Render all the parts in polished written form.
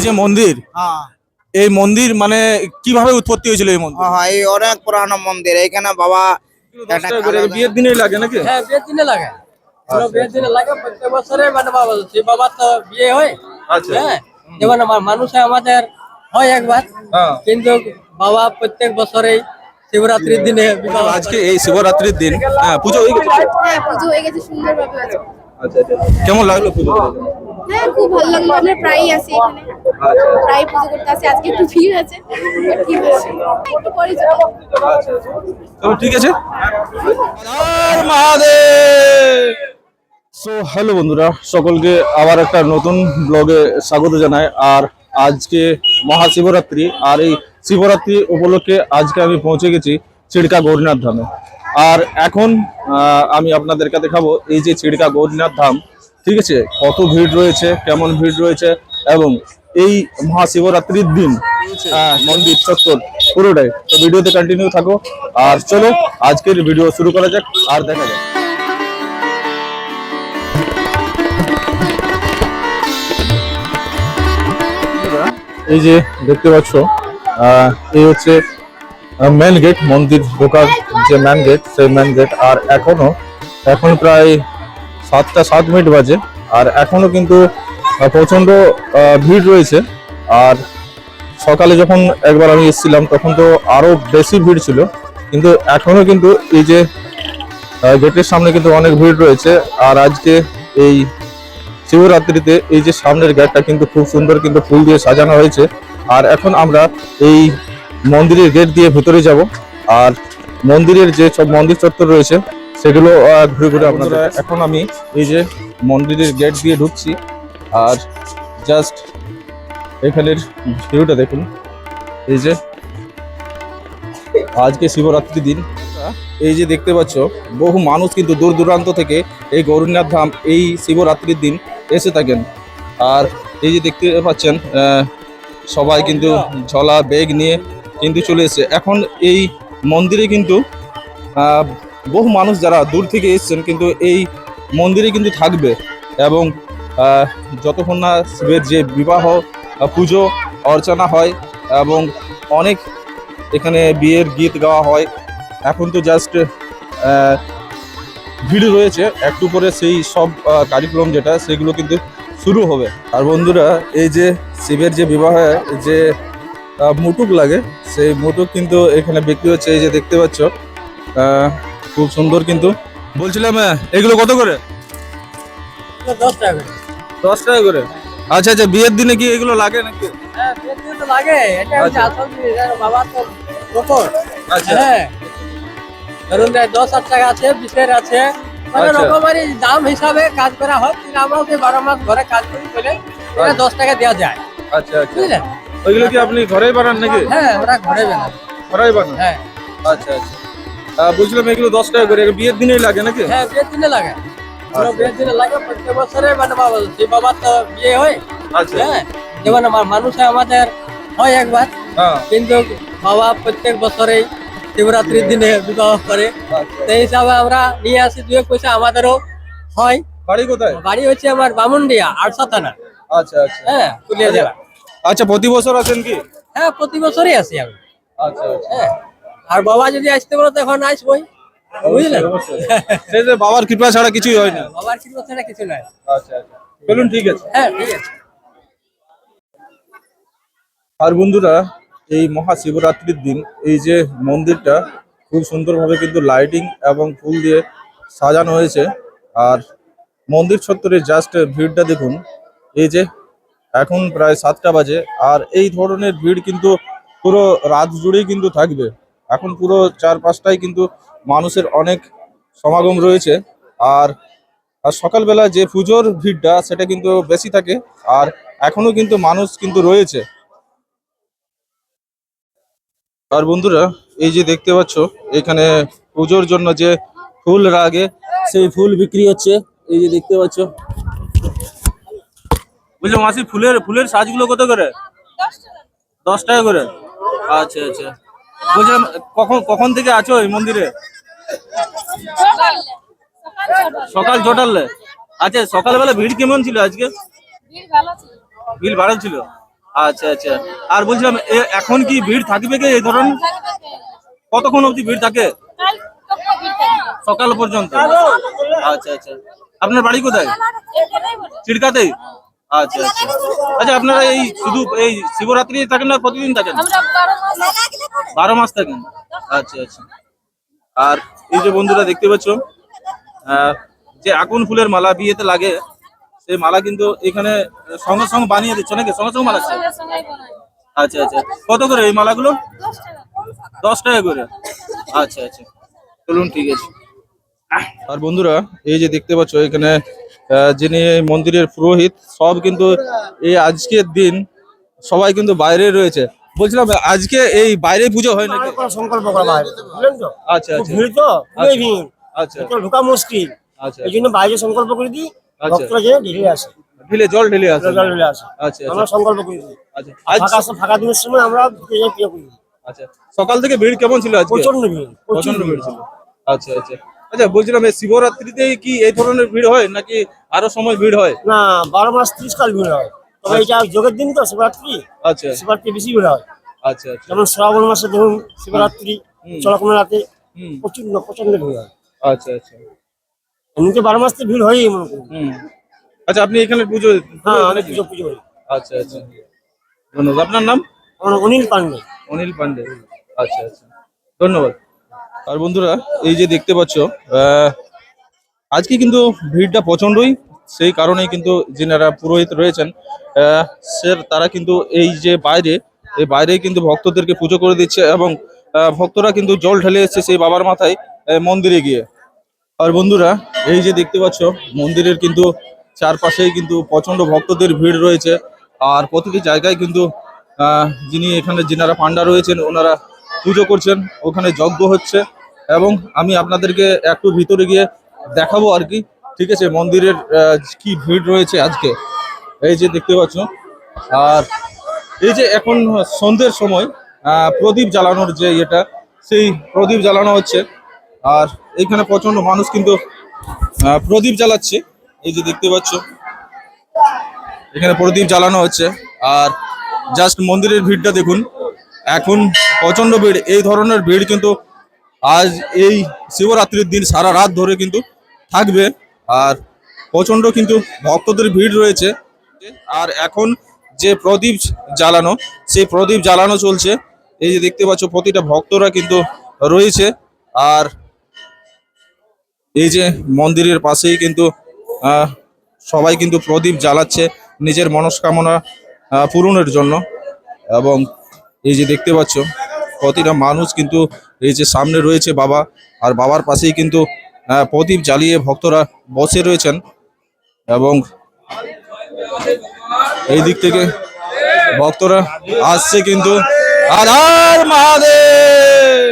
যে মন্দির, হ্যাঁ এই মন্দির মানে কিভাবে উৎপত্তি হয়েছিল এই মন্দির? হ্যাঁ এই অনেক পুরানো মন্দির এখানে বাবা একটা বিয়ের দিনেই লাগে নাকি? হ্যাঁ বিয়ের দিনে লাগে। বিয়ের দিনে লাগে প্রত্যেক বছরে মানে বাবা শিব বাবার তো বিয়ে হয়। আচ্ছা। হ্যাঁ যেমন মানুষে আমাদের হয় একবার, হ্যাঁ। কিন্তু বাবা প্রত্যেক বছরেই শিবরাত্রির দিনে বিবাহ আজকে এই শিবরাত্রির দিন পুজো হয়ে গেছে। হ্যাঁ পুজো হয়ে গেছে সুন্দরভাবে হয়েছে। আচ্ছা আচ্ছা, কেমন লাগলো পুজো? হ্যাঁ খুব ভালো লাগলো, আমরা প্রায়ই আসি এখানে, প্রায় পুজো করতে আসি। আজকে একটু ভিড় আছে, but ঠিক আছে, একটু পরে যাবো। তবে ঠিক আছে। হর মহাদেব। সো হ্যালো বন্ধুরা, সকলকে আবার একটা নতুন ব্লগে স্বাগত জানাই। আর আজকে মহাশিবরাত্রি, আর এই শিবরাত্রি উপলক্ষে আজকে আমি পৌঁছে গেছি চিড়কা গৌরীনাথ ধামে। আর এখন আমি আপনাদেরকে দেখাবো এই যে চিড়কা গৌরীনাথ ধাম, ঠিক আছে, কত ভিড় রয়েছে, কেমন ভিড় রয়েছে, এবং এই মহাশিবরাত্রির দিন মন্দির চত্বর পুরোটাই। তো ভিডিওতে কন্টিনিউ থাকো, আর চলো আজকের ভিডিও শুরু করা যাক আর দেখা যাক। এই যে দেখতে পাচ্ছ, এই হচ্ছে মেন গেট, মন্দির ঢোকার যে মেন গেট, সেই মেন গেট। আর এখন প্রায় 7টা 7 মিনিট বাজে, আর এখনো কিন্তু প্রচন্ড ভিড় রয়েছে। আর সকালে যখন একবার আমি এসেছিলাম তখন তো আরো বেশি ভিড় ছিল, কিন্তু এখনো কিন্তু এই যে গেটের সামনে কিন্তু অনেক ভিড় রয়েছে। আর আজকে এই শিবরাত্রিতে এই যে সামনের গেটটা কিন্তু খুব সুন্দর কিন্তু ফুল দিয়ে সাজানো হয়েছে। আর এখন আমরা এই মন্দিরের গেট দিয়ে ভিতরে যাব, আর মন্দিরের যে সব মন্দির চত্বর রয়েছে সেগুলো ঘুরে ঘুরে আপনারা। এখন আমি এই যে মন্দিরের গেট দিয়ে ঢুকছি, আর জাস্ট এখানের ভিউটা দেখুন। এই যে আজকে শিবরাত্রির দিন, এই যে দেখতে পাচ্ছ বহু মানুষ কিন্তু দূর দূরান্ত থেকে এই গৌরীনাথ ধাম এই শিবরাত্রির দিন এসে থাকেন। আর এই যে দেখতে পাচ্ছেন সবাই কিন্তু ঝোলা ব্যাগ নিয়ে কিন্তু চলে এসেছে। এখন এই মন্দিরে কিন্তু বহু মানুষ যারা দূর থেকে এসেছেন কিন্তু এই মন্দিরে কিন্তু থাকবে, এবং যতক্ষণ না শিবের যে বিবাহ পুজো অর্চনা হয় এবং অনেক এখানে বিয়ের গীত গাওয়া হয়। এখন তো জাস্ট ভিড় রয়েছে, একটু পরে সেই সব কারিক্রম যেটা সেগুলো কিন্তু শুরু হবে। আর বন্ধুরা, এই যে শিবের যে বিবাহে যে মুটুক লাগে, সেই মুটুক কিন্তু এখানে বিক্রি হচ্ছে। এই যে দেখতে পাচ্ছ খুব সুন্দর। কিন্তু বলছিলাম এগুলো কত করে? 10 টাকা করে। 10 টাকা করে। আচ্ছা আচ্ছা, বিয়ের দিনে কি এগুলো লাগে নাকি? হ্যাঁ বিয়ের দিনে তো লাগে, এটা হচ্ছে আসল জিনিস। বাবা তো প্রকট। আচ্ছা। হ্যাঁ ধরুন 10 টাকা আছে, 20 আছে, মানে আচ্ছা। রকমারি দাম হিসাবে কাজ করা হয়। কিন্তু আমরা ওই 12 মাস ঘরে কাজ করি বলে এটা 10 টাকা দেওয়া যায়। আচ্ছা আচ্ছা, বুঝলেন? ওইগুলো কি আপনি ঘরেই বানান নাকি? হ্যাঁ আমরা ঘরে বানাই। ঘরেই বানান? হ্যাঁ আচ্ছা আচ্ছা, বুঝলাম। এগুলো 10 টাকা করে, বিয়ের দিনেই লাগে নাকি? হ্যাঁ বিয়ের দিনে লাগে। বিয়ের দিনে লাগে প্রত্যেক বছরে, মানে বাবা শিব বাবার তো বিয়ে হয়। আচ্ছা। হ্যাঁ যেমন মানুষে আমাদের হয় একবার, হ্যাঁ। কিন্তু বাবা প্রত্যেক বছরেই শিবরাত্রির দিনে বিবাহ করে। সেই হিসাবে আমরা নিয়ে আসি 2 পয়সা আমাদেরও হয়। বাড়ি কোথায়? বাড়ি হচ্ছে আমার বামুনডিয়া, আরসা থানা। আচ্ছা আচ্ছা। হ্যাঁ পুরুলিয়া জেলা। আচ্ছা, প্রতি বছর আসেন কি? হ্যাঁ প্রতি বছরই আসি আমি। আচ্ছা আচ্ছা, হ্যাঁ আর বাবা যদি আসতে বলো তখন আসবোই, বুঝলেন? সেই যে বাবার কৃপা ছাড়া কিছুই হয় না। বাবার কৃপা ছাড়া কিছু নাই। আচ্ছা আচ্ছা, চলুন ঠিক আছে। হ্যাঁ ঠিক আছে। আর বন্ধুরা, এই মহাশিবরাত্রির দিন এই যে মন্দিরটা খুব সুন্দরভাবে কিন্তু লাইটিং এবং ফুল দিয়ে সাজানো হয়েছে। আর মন্দির চত্বরে জাস্ট ভিড়টা দেখুন। এই যে এখন প্রায় 7টা বাজে, আর এই ধরনের ভিড় কিন্তু পুরো রাত জুড়েই কিন্তু থাকবে। এখন পুরো 4-5টায় কিন্তু মানুষের অনেক সমাগম রয়েছে। আর আর সকালবেলা যে পুজোর ভিড়টা সেটা কিন্তু বেশি থাকে, আর এখনো কিন্তু মানুষ কিন্তু রয়েছে। আর বন্ধুরা, এই যে দেখতে পাচ্ছ এখানে পুজোর জন্য যে ফুল লাগে সেই ফুল বিক্রি হচ্ছে। এই যে দেখতে পাচ্ছ। বুঝলো মাসি, ফুলের সাজগুলো কত করে? 10 টাকা করে। আচ্ছা আচ্ছা, বুঝলাম। কখন থেকে আছো এই মন্দিরে? সকাল 6টালে। আচ্ছা, সকালবেলা ভিড় কেমন ছিল আজকে? ভিড় ভালো ছিল। আচ্ছা আচ্ছা। আর বলছিলাম এখন কি ভিড় থাকবে কি এই ধরনের? কতক্ষণ অবধি ভিড় থাকে? সকাল পর্যন্ত? আচ্ছা আচ্ছা। আপনার বাড়ি কোথায়? চিড়কাতেই? আচ্ছা আচ্ছা। আচ্ছা, আপনারা এই শুধু এই শিবরাত্রি থাকেন না প্রতিদিন থাকেন? 12 মাস থাকেন? আচ্ছা আচ্ছা। আর এই যে বন্ধুরা দেখতে পাচ্ছ যে আগুন ফুলের মালা বিয়েতে লাগে, সেই মালা কিন্তু এখানে সঙ্গে সঙ্গে বানিয়ে দিচ্ছে নাকি? সঙ্গে সঙ্গে বানাচ্ছে? আচ্ছা আচ্ছা। কত করে এই মালাগুলো? 10 টাকা করে? আচ্ছা আচ্ছা, চলুন ঠিক আছে। আর বন্ধুরা এই যে দেখতে পাচ্ছ এখানে যিনি এই মন্দিরের পুরোহিত, সব কিন্তু এই আজকের দিন সবাই কিন্তু বাইরে রয়েছে। বলছিলাম আজকে এই বাইরে পুজো হয় নাকি? সংকল্প করা বাইরে, বুঝলেন তো? আচ্ছা আচ্ছা ভিড় তো খুবই ভিড়, আচ্ছা ভিতরে ঢোকা মুশকিল। আচ্ছা এই জন্য বাইরে সংকল্প করে দিই, আচ্ছা। ভক্তরা যে ঢেলে আসে, ঢিলে জল ঢেলে আসে? জল ঢেলে আসে। আচ্ছা আমরা আচ্ছা সংকল্প করে দিই। আচ্ছা। ফাঁকা দিনের সময় আমরা ঢুকে যাই, পুজো করি। আচ্ছা, সকাল থেকে ভিড় কেমন ছিল আজকে? প্রচন্ড ভিড়, প্রচন্ড ভিড় ছিল। আচ্ছা আচ্ছা। আচ্ছা, বলছিলাম এই শিবরাত্রিতে কি এই ধরনের ভিড় হয় নাকি আরো সময় ভিড় হয়? না, 12 মাস 30 কাল ভিড় হয়, তবে এটা যোগের দিন তো শিবরাত্রি, আচ্ছা শিবরাত্রি বেশি ভিড় হয়। আচ্ছা আচ্ছা। যেমন শ্রাবণ মাসে ধরুন শিবরাত্রি, চলকমে রাতে হুম। প্রচন্ড ভিড় হয়। আচ্ছা আচ্ছা। এমনিতে 12 মাস তো ভিড় হয়ই মনে করি। হুম। আচ্ছা, আপনি এখানে পুজো? হ্যাঁ, অনেক পুজো করি। আচ্ছা আচ্ছা, ধন্যবাদ। আপনার নাম? আমার অনিল পান্ডে। অনিল পান্ডে। আচ্ছা আচ্ছা, ধন্যবাদ। আর বন্ধুরা এই যে দেখতে পাচ্ছ আজকে কিন্তু ভিড়টা প্রচন্ডই, সেই কারণেই কিন্তু যিনারা পুরোহিত রয়েছেন তারা কিন্তু এই যে বাইরে, এই বাইরে কিন্তু ভক্তদেরকে পুজো করে দিচ্ছে এবং ভক্তরা কিন্তু জল ঢেলে এসছে সেই বাবার মাথায় মন্দিরে গিয়ে। আর বন্ধুরা এই যে দেখতে পাচ্ছ মন্দিরের কিন্তু চারপাশেই কিন্তু প্রচন্ড ভক্তদের ভিড় রয়েছে। আর প্রতিটি জায়গায় কিন্তু যিনি এখানে যিনারা পান্ডা রয়েছেন ওনারা পুজো করছেন, ওখানে যজ্ঞ হচ্ছে এবং আমি আপনাদেরকে একটু ভিতরে গিয়ে দেখাবো আর কি। ঠিক আছে, মন্দিরের কি ভিড় রয়েছে আজকে এই যে দেখতে পাচ্ছ। আর এই যে এখন সন্ধ্যের সময় প্রদীপ জ্বালানোর যে এটা, সেই প্রদীপ জ্বালানো হচ্ছে। আর এখানে প্রচন্ড মানুষ কিন্তু প্রদীপ জ্বালাচ্ছে, এই যে দেখতে পাচ্ছ এখানে প্রদীপ জ্বালানো হচ্ছে। আর জাস্ট মন্দিরের ভিড়টা দেখুন, এখন প্রচন্ড ভিড়। এই ধরনের ভিড় কিন্তু আজ এই শিবরাত্রির দিন সারা রাত ধরে কিন্তু থাকবে। আর প্রচন্ড কিন্তু ভক্তদের ভিড় রয়েছে। আর এখন যে প্রদীপ জ্বালানো, সেই প্রদীপ জ্বালানো চলছে। এই যে দেখতে পাচ্ছ প্রতিটা ভক্তরা কিন্তু রয়েছে। আর এই যে মন্দিরের পাশেই কিন্তু সবাই কিন্তু প্রদীপ জ্বালাচ্ছে নিজের মনস্কামনা পূরণের জন্য। এবং এই যে দেখতে পাচ্ছ প্রতিটা মানুষ কিন্তু এই যে সামনে রয়েছে বাবা, আর বাবার পাশেই কিন্তু প্রদীপ জ্বালিয়ে ভক্তরা বসে রয়েছেন। এবং এই দিক থেকে ভক্তরা আসছে কিন্তু। আধার মহাদেব।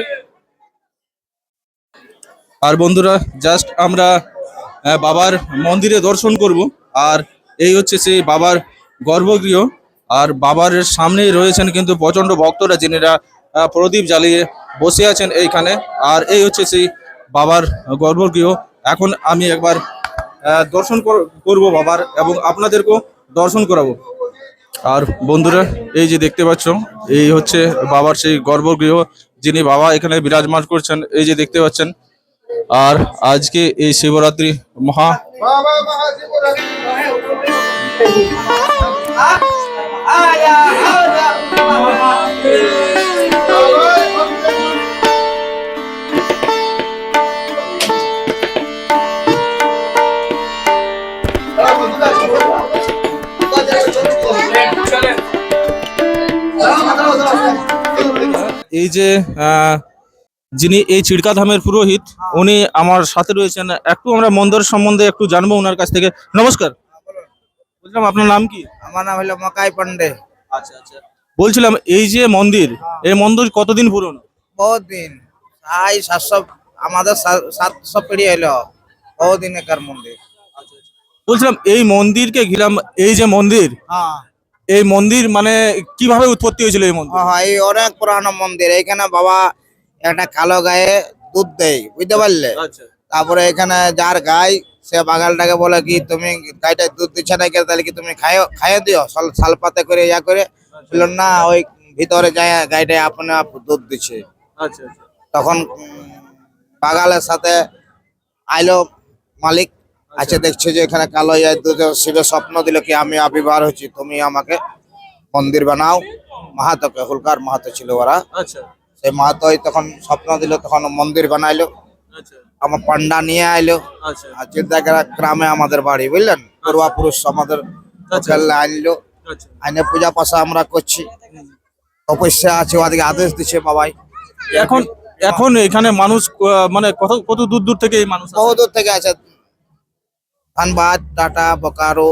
আর বন্ধুরা জাস্ট আমরা বাবার মন্দিরে দর্শন করব। আর এই হচ্ছে সেই বাবার গর্ভগৃহ। আর বাবার সামনেই রয়েছেন কিন্তু প্রচন্ড ভক্তরা, যিনিরা প্রদীপ জ্বালিয়ে বসে আছেন এইখানে। আর এই হচ্ছে সেই বাবার গর্ভগৃহ। এখন আমি একবার দর্শন করব বাবার এবং আপনাদেরকেও দর্শন করাবো। আর বন্ধুরা এই যে দেখতে পাচ্ছ এই হচ্ছে বাবার সেই গর্ভগৃহ, যিনি বাবা এখানে বিরাজমান করছেন, এই যে দেখতে পাচ্ছেন। আর আজকে এই শিবরাত্রি মহা এই যে যিনি এই চিড়কা ধামের পুরোহিত, উনি আমার সাথে রয়েছেন। একটু আমরা মন্দির সম্বন্ধে একটু জানবো ওনার কাছ থেকে। নমস্কার, বলছিলাম আপনার নাম কি? আমার নাম হলো মকাই পান্ডে। আচ্ছা আচ্ছা। বলছিলাম এই যে মন্দির, এই মন্দির কতদিন পুরনো? বহুত দিন, 700 আমাদের 700 পিঢ়ি হলো, বহুত দিনেকার মন্দির। বলছিলাম এই মন্দিরকে ঘিরাম, এই যে মন্দির, হ্যাঁ এই মন্দির মানে কিভাবে উৎপত্তি হয়েছিল এই মন্দির? হ্যাঁ, এই অনেক পুরানো মন্দির। এখানে বাবা একটা কালো গায়ে দুধ দেয়, বুঝতে পারলে? আচ্ছা তারপরে এখানে যার গাই, সে বাগালটাকে বলে কি তুমি গাইটা দুধ দিচ্ছে না কেন, তাহলে কি তুমি খাইয়ে দিও, সালপাতে করে ইয়া করে ছিল না, ওই ভিতরে যায় গাইডে আপনে আপ দুধ দিচ্ছে। আচ্ছা আচ্ছা তখন বাগালের সাথে আইলো মালিক, আছে দেখছে যে এখানে কালো দুধ শিবে স্বপ্ন দিল কি আমি আবির্ভাব হচ্ছি, তুমি আমাকে মন্দির বানাও। মাহাতোকে, হুলকার মাহাতো ছিল ওরা, আচ্ছা সেই মাহাতোই তখন স্বপ্ন দিল, তখন মন্দির বানাইলো। আচ্ছা আমার পান্ডা নিয়ে আইলো। আচ্ছা আর চিন্তা গ্রামে আমাদের বাড়ি, বুঝলেন, পূর্বাপুরুষ আমাদের আনলো, আচ্ছা আইনে পূজা পাশা আমরা করছি। তপস্যা আছে, ওদিকে আদেশ দিচ্ছে বাবাই। এখন এখন এখানে মানুষ মানে কত কত দূর দূর থেকে এই মানুষ আসে? বহু দূর থেকে আছে, ধানবাদ, টাটা, বোকারো,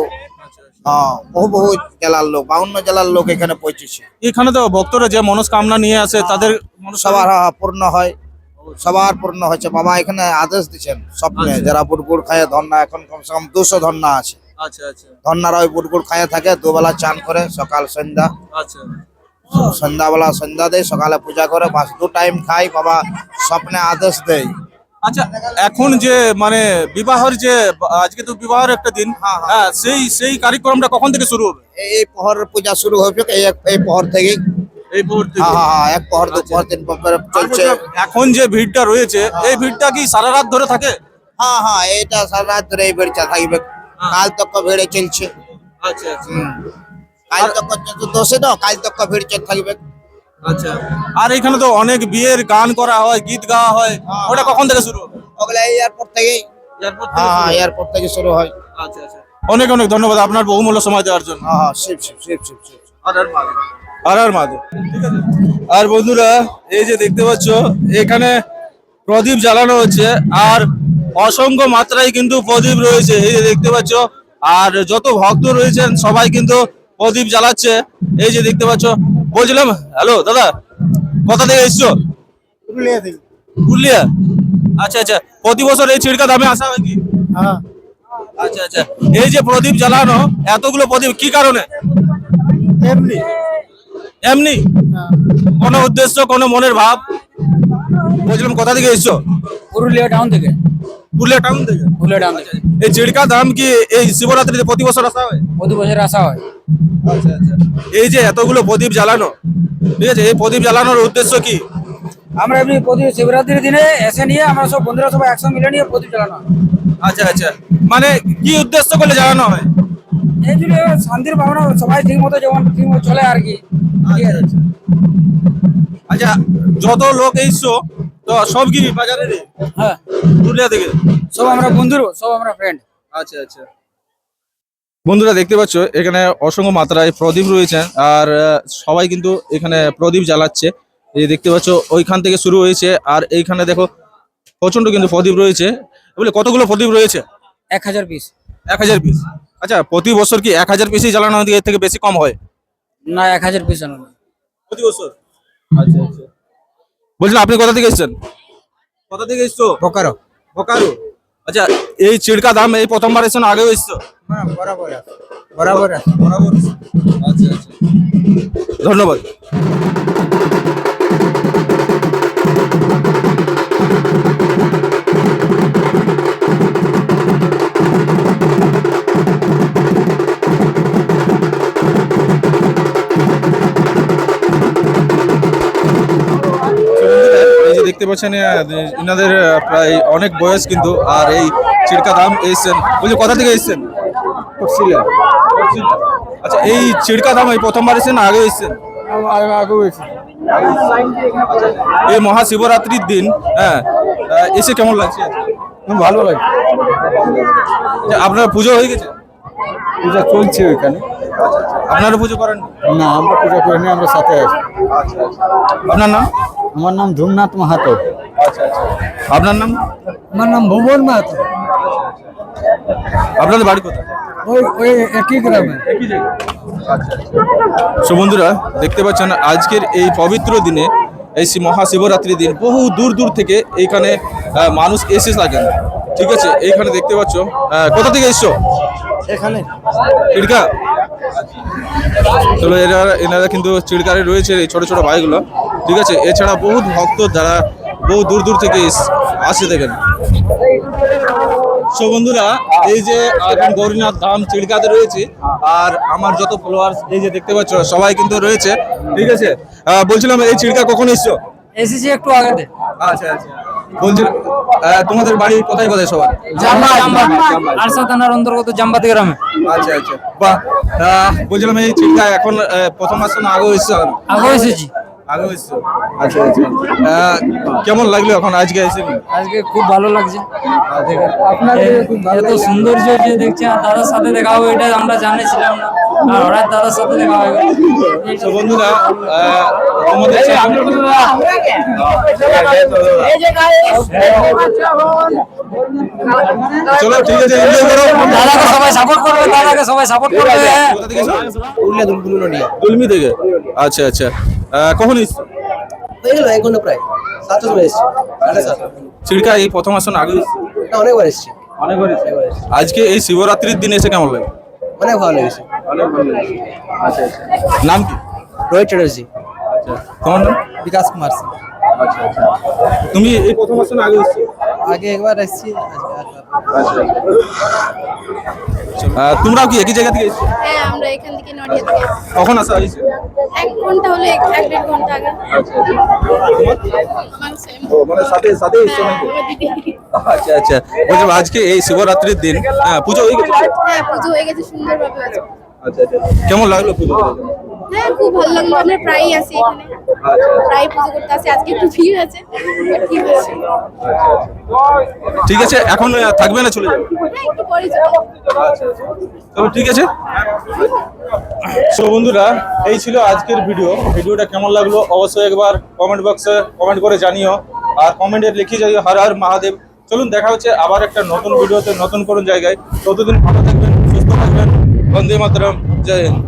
হ্যাঁ, বহু বহু জেলার লোক, 52 জেলার লোক এখানে পৌঁছেছে। এখানে তো ভক্তরা যে মনস্কামনা নিয়ে আসে তাদের সবার পূর্ণ হয়, সবার পূর্ণ হচ্ছে। বাবা এখানে আদেশ দিচ্ছেন স্বপ্নে, যারা বুটগুড় খায় ধন্না, এখন কমসে কম 200 ধন্না আছে। আচ্ছা আচ্ছা ধন্নারা ওই বুটগুড় খায় থাকে, দুবেলা চান করে, সকাল সন্ধ্যা। আচ্ছা সন্ধ্যাবেলা সন্ধ্যা দেয়, সকালে পূজা করে, বাস 2 টাইম খাই। বাবা স্বপ্নে আদেশ দেয়। আচ্ছা এখন যে মানে বিবাহের যে আজকে তো বিবাহের একটা দিন, হ্যাঁ সেই সেই কার্যক্রমটা কখন থেকে শুরু হবে? এই প্রহরের পূজা শুরু হবে এই প্রহর থেকেই। এই মুহূর্তে হ্যাঁ হ্যাঁ হ্যাঁ, এক প্রহর 2 প্রহর 3 প্রহর করে চলছে। এখন যে ভিড়টা রয়েছে এই ভিড়টা কি সারা রাত ধরে থাকে? হ্যাঁ হ্যাঁ, এইটা সারা রাত ধরে এই বেড়চা থাকবে, কাল তক ভিড়ে চলছে। আচ্ছা আচ্ছা কাল তক দোষে না, কাল তক ভিড় চল থাকবে। আচ্ছা আর এখানে তো অনেক বিয়ের গান করা হয়, গীত গাওয়া হয়, ওটা কখন থেকে শুরু হবে? ওগুলা এয়ারপোর্ট থেকেই। এয়ারপোর্ট হ্যাঁ হ্যাঁ, এয়ারপোর্ট থেকে শুরু হয়। আচ্ছা আচ্ছা অনেক অনেক ধন্যবাদ আপনার বহুমূল্য সময় দেওয়ার জন্য। হ্যাঁ হ্যাঁ, শিব শিব শিব শিব শিব। আর মাধব, ঠিক আছে। আর বন্ধুরা এই যে দেখতে পাচ্ছ এখানে প্রদীপ জ্বালানো হচ্ছে, আর অসংখ্য মাত্রায় কিন্তু প্রদীপ রয়েছে, এই যে দেখতে পাচ্ছ। আর যত ভক্ত রয়েছেন সবাই কিন্তু প্রদীপ জ্বালাচ্ছে, এই যে দেখতে পাচ্ছ। বলছিলাম, হ্যালো দাদা, কোথা থেকে এসছো? পুরুলিয়া থেকে। পুরুলিয়া, আচ্ছা আচ্ছা। প্রতি বছর এই চিড়কা ধামে আসা হয় কি? হ্যাঁ, আচ্ছা আচ্ছা। এই যে প্রদীপ জ্বালানো, এতগুলো প্রদীপ কি কারণে? এমনি। এমনি, কোনো উদ্দেশ্য, কোনো মনের ভাব? বলছিলাম কোথা থেকে এসছো? পুরুলিয়া টাউন থেকে। পুরুলিয়া টাউন থেকে। পুরুলিয়া টাউন থেকে এই চিড়কা ধাম কি এই শিবরাত্রিতে প্রতি বছর আসা হয়? প্রতি বছর আসা হয়। আচ্ছা আচ্ছা। এই যে এতগুলো প্রদীপ জ্বালানো, ঠিক আছে, এই প্রদীপ জ্বালানোর উদ্দেশ্য কি? আমরা এমনি প্রতি শিবরাত্রির দিনে এসে নিয়ে আমরা সব বন্ধুরা সবাই একসঙ্গে মিলে নিয়ে প্রদীপ জ্বালানো হয়। আচ্ছা আচ্ছা, মানে কি উদ্দেশ্য করলে জ্বালানো হয়? এই জন্য শান্তির ভাবনা, সবাই ঠিক মতো যেমন ঠিক মতো চলে আর কি। ঠিক আছে। আচ্ছা, যত লোক এসছো তো সব কি বাজারের হ্যাঁ, পুরুলিয়া থেকে? সব আমরা বন্ধু, সব আমরা ফ্রেন্ড। আচ্ছা আচ্ছা। বন্ধুরা দেখতে পাচ্ছ এখানে অসংখ্য মাত্রায় প্রদীপ রয়েছে, আর সবাই কিন্তু এখানে প্রদীপ জ্বালাচ্ছে। এই দেখতে পাচ্ছ ওইখান থেকে শুরু হয়েছে, আর এইখানে দেখো প্রচন্ড কিন্তু প্রদীপ রয়েছে। বলে কতগুলো প্রদীপ রয়েছে? 1000 পিস। 1000 পিস। আচ্ছা, প্রতি বছর কি 1000 পিসই জ্বালানো হয়, এর থেকে বেশি কম হয়? না, 1000 পিস জানো না প্রতি বছর। আচ্ছা আচ্ছা। বলছিলাম আপনি কোথা থেকে এসেছেন? কোথা থেকে এসছো? বোকারো। বোকারো। আচ্ছা, এই চিড়কা ধাম এই প্রথমবার এসেছো না আগেও এসছো? হ্যাঁ, বরাবর বরাবর। বরাবর। আচ্ছা আচ্ছা, ধন্যবাদ। এই যে দেখতে পাচ্ছেন ইনাদের প্রায় অনেক বয়স কিন্তু, আর এই চিড়কা ধাম এসেছেন। বলছি কোথা থেকে এসেছেন? পুরুলিয়া। আচ্ছা, এই চিড়কা ধাম এই প্রথমবার এসেছেন না আগেও এসেছেন? আগেও এসেছি। এই মহাশিবরাত্রির দিন, হ্যাঁ, এসে কেমন লাগছে? ভালো লাগে। আচ্ছা, আপনার পুজো হয়ে গেছে? পূজা চলছে ওইখানে। আপনারা পুজো করেন? না, আমরা পূজা করিনি, আমরা সাথে আছি। আপনার নাম? আমার নাম ধূমনাথ মাহাতো। আপনার নাম? আমার নাম ভুবন মাহাতো। আপনাদের বাড়ি কোথায়? ওই একই গ্রামে। সো বন্ধুরা দেখতে পাচ্ছেন আজকের এই পবিত্র দিনে, এই মহাশিবরাত্রির দিন বহু দূর দূর থেকে এইখানে মানুষ এসে থাকেন। ঠিক আছে, এইখানে দেখতে পাচ্ছ। কোথা থেকে এসছো? এখানে চিড়কা। চলো, এনারা কিন্তু চিড়কারে রয়েছে এই ছোট ছোট ভাইগুলো। ঠিক আছে, এছাড়া বহুত ভক্ত যারা বহু দূর দূর থেকে আসে দেখেন। সো বন্ধুরা, এই যে এখন গৌরীনাথ ধাম চিড়কাতে রয়েছে, আর আমার যত ফলোয়ার্স এই যে দেখতে পাচ্ছ সবাই কিন্তু রয়েছে, ঠিক আছে। বলছিলাম এই চিড়কা কখন এসছো? এসেছি একটু আগে। আচ্ছা আচ্ছা, বলছিলাম তোমাদের বাড়ি কোথায় কোথায় সবার? আরসা থানার অন্তর্গত জাম্বাতি গ্রামে। আচ্ছা আচ্ছা, বাহ। বলছিলাম এই চিড়কা এখন প্রথম আসছো না আগেও এসছো? আগে এসেছি। আগেও এসছো, আচ্ছা আচ্ছা। কেমন লাগলো এখন আজকে এসে? আজকে খুব ভালো লাগছে। এত সৌন্দর্য যে দেখছি, আর দাদার সাথে দেখা হবে এটা আমরা জানিয়েছিলাম না, আর হঠাৎ দাদার সাথে দেখা হয়ে গেল। তো বন্ধুরা, তোমাদের চলো ঠিক আছে, এনজয় করো। দাদাকে সবাই সাপোর্ট করবে, দাদাকে সবাই সাপোর্ট করবে। কোথা থেকে এসছো? দুলমি থেকে। আচ্ছা আচ্ছা, কখন এসছো? হয়ে গেল 1 ঘন্টা প্রায় 7টা চলে এসেছি। চিড়কা এই প্রথম আসছো না আগে এসছো? না, অনেকবার এসেছি। অনেকবার এসছো। আজকে এই শিবরাত্রির দিন এসে কেমন লাগে? অনেক ভালো লেগেছে। অনেক ভালো লেগেছে। আচ্ছা আচ্ছা, নাম কি? রোহিত চ্যাটার্জি। আচ্ছা, তোমার নাম? বিকাশ কুমার সিং। আচ্ছা আচ্ছা, তুমি এই প্রথম আসছো না আগে এসছো? আগে একবার এসেছি। তোমরাও কি একই জায়গা থেকে এসছো? হ্যাঁ, আমরা এখান থেকে নডিয়া থেকে এসেছি। কখন আসা হয়েছে? 1 ঘন্টা হলো, 1-1.5 ঘন্টা আগে। আচ্ছা আচ্ছা, আমার সেম। ও মানে সাথে সাথে এসছো নাকি? আমার দিদি। আচ্ছা আচ্ছা, বলছিলাম আজকে এই শিবরাত্রির দিন পুজো হয়ে গেছে? হ্যাঁ, পুজো হয়ে গেছে সুন্দরভাবে আজকে। আচ্ছা আচ্ছা, কেমন লাগলো পুজো? হ্যাঁ, খুব ভালো লাগলো। আমরা প্রায়ই আসি এখানে, প্রায় পুজো করতে আসি। আজকে একটু ভিড় আছে, বাট ঠিক আছে। ঠিক আছে, এখন থাকবে না চলে যাবে? হ্যাঁ, একটু পরে যাবো। তবে ঠিক আছে। সো বন্ধুরা, এই ছিল আজকের ভিডিওটা কেমন লাগলো অবশ্যই একবার কমেন্ট বক্সে কমেন্ট করে জানিও, আর কমেন্টে লিখে যাইও হর হর মহাদেব। চলুন দেখা হচ্ছে আবার একটা নতুন ভিডিওতে নতুন কোনো জায়গায়। ততদিন ভালো থাকবেন, সুস্থ থাকবেন। বন্দে মাতরম, জয় হিন্দ।